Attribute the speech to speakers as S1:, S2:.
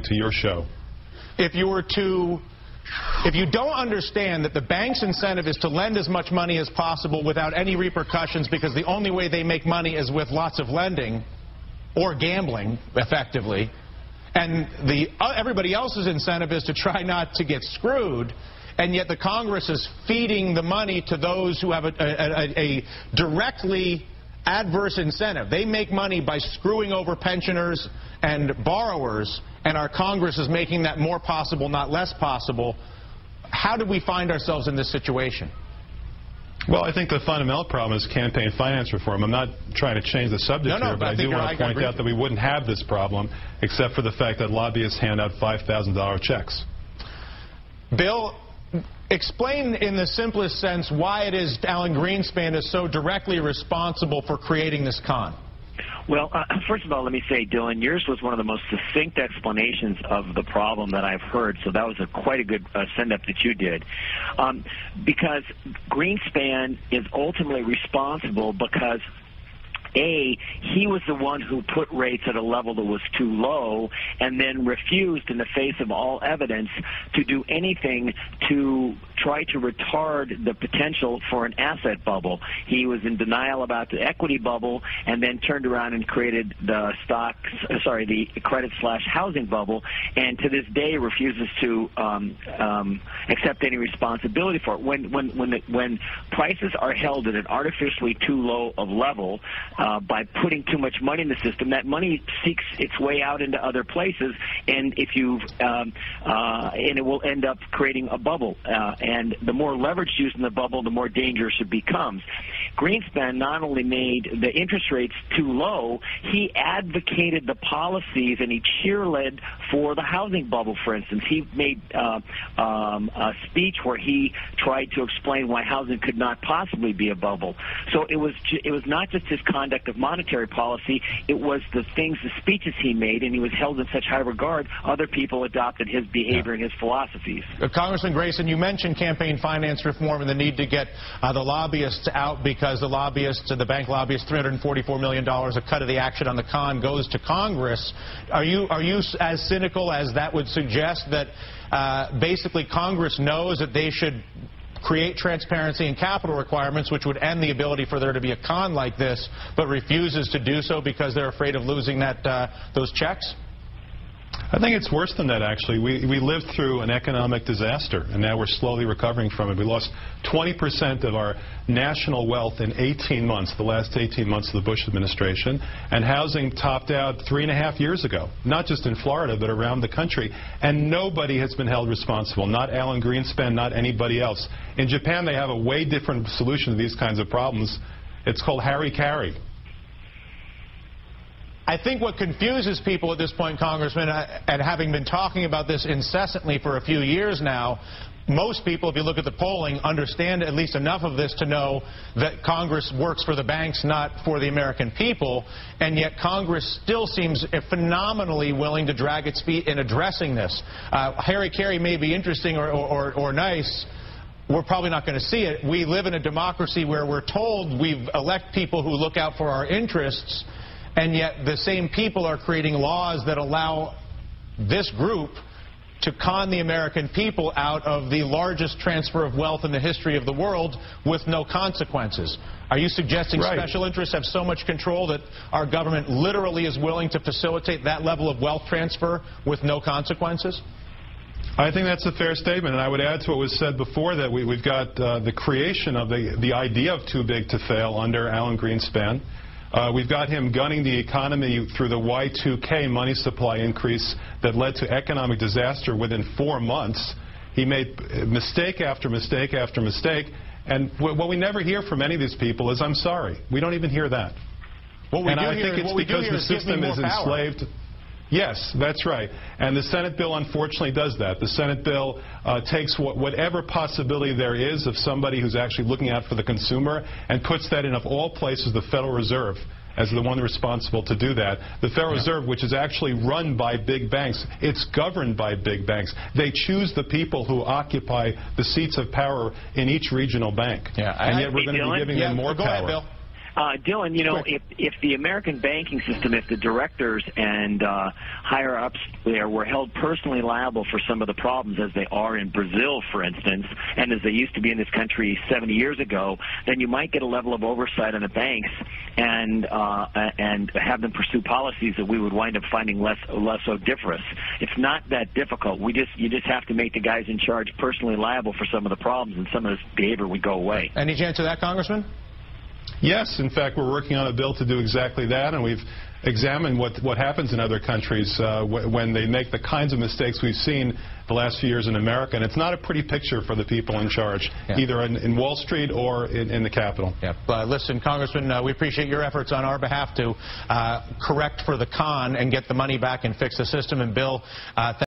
S1: to your show.
S2: If you don't understand that the bank's incentive is to lend as much money as possible without any repercussions, because the only way they make money is with lots of lending or gambling, effectively, and everybody else's incentive is to try not to get screwed, and yet the Congress is feeding the money to those who have a directly adverse incentive. They make money by screwing over pensioners and borrowers, and our Congress is making that more possible, not less possible. How did we find ourselves in this situation?
S1: Well, I think the fundamental problem is campaign finance reform. I'm not trying to change the subject here, but I do want to point out that we wouldn't have this problem except for the fact that lobbyists hand out $5,000 checks.
S2: Bill, explain in the simplest sense why it is Alan Greenspan is so directly responsible for creating this con.
S3: Well, first of all, let me say, Dylan, yours was one of the most succinct explanations of the problem that I've heard, so that was quite a good send-up that you did. Because Greenspan is ultimately responsible because he was the one who put rates at a level that was too low and then refused in the face of all evidence to do anything to try to retard the potential for an asset bubble. He was in denial about the equity bubble and then turned around and created the the credit/housing bubble, and to this day refuses to accept any responsibility for it. When prices are held at an artificially too low of level, by putting too much money in the system, that money seeks its way out into other places, and and it will end up creating a bubble. And the more leverage used in the bubble, the more dangerous it becomes. Greenspan not only made the interest rates too low, he advocated the policies and he cheerled for the housing bubble, for instance. He made a speech where he tried to explain why housing could not possibly be a bubble. So it was not just his conduct of monetary policy, it was the speeches he made, and he was held in such high regard, other people adopted his behavior and his philosophies.
S2: Congressman Grayson, you mentioned campaign finance reform and the need to get the lobbyists out because the bank lobbyists, $344 million, a cut of the action on the con goes to Congress. Are you as cynical as that would suggest, that basically Congress knows that they should create transparency and capital requirements, which would end the ability for there to be a con like this, but refuses to do so because they're afraid of losing those checks?
S1: I think it's worse than that, actually. We lived through an economic disaster, and now we're slowly recovering from it. We lost 20% of our national wealth in 18 months, the last 18 months of the Bush administration, and housing topped out 3.5 years ago, not just in Florida, but around the country. And nobody has been held responsible, not Alan Greenspan, not anybody else. In Japan, they have a way different solution to these kinds of problems. It's called Harry-Carry.
S2: I think what confuses people at this point, Congressman, and having been talking about this incessantly for a few years now, most people, if you look at the polling, understand at least enough of this to know that Congress works for the banks, not for the American people, and yet Congress still seems phenomenally willing to drag its feet in addressing this. Harry-Carry may be interesting or nice. We're probably not going to see it. We live in a democracy where we're told we elect people who look out for our interests, and yet the same people are creating laws that allow this group to con the American people out of the largest transfer of wealth in the history of the world with no consequences. Are you suggesting special interests have so much control that our government literally is willing to facilitate that level of wealth transfer with no consequences?
S1: I think that's a fair statement, and I would add to what was said before that we've got the creation of the idea of too big to fail under Alan Greenspan. We've got him gunning the economy through the Y2K money supply increase that led to economic disaster within 4 months. He made mistake after mistake after mistake, and what we never hear from any of these people is, I'm sorry. We don't even hear that. And I think it's because the system is enslaved. Yes, that's right. And the Senate bill, unfortunately, does that. The Senate bill takes whatever possibility there is of somebody who's actually looking out for the consumer and puts that in, of all places, the Federal Reserve as the one responsible to do that. The Federal Reserve, which is actually run by big banks, it's governed by big banks. They choose the people who occupy the seats of power in each regional bank.
S2: Yeah,
S1: and yet we're going to be giving them more power.
S3: Go ahead, Bill. Dylan, you know, if the American banking system, if the directors and higher-ups there were held personally liable for some of the problems, as they are in Brazil, for instance, and as they used to be in this country 70 years ago, then you might get a level of oversight on the banks and have them pursue policies that we would wind up finding less odoriferous. It's not that difficult. You just have to make the guys in charge personally liable for some of the problems, and some of this behavior would go away.
S2: Any chance of that, Congressman?
S1: Yes, in fact, we're working on a bill to do exactly that, and we've examined what happens in other countries when they make the kinds of mistakes we've seen the last few years in America. And it's not a pretty picture for the people in charge, either in Wall Street or in the Capitol.
S2: Listen, Congressman, we appreciate your efforts on our behalf to correct for the con and get the money back and fix the system. And Bill,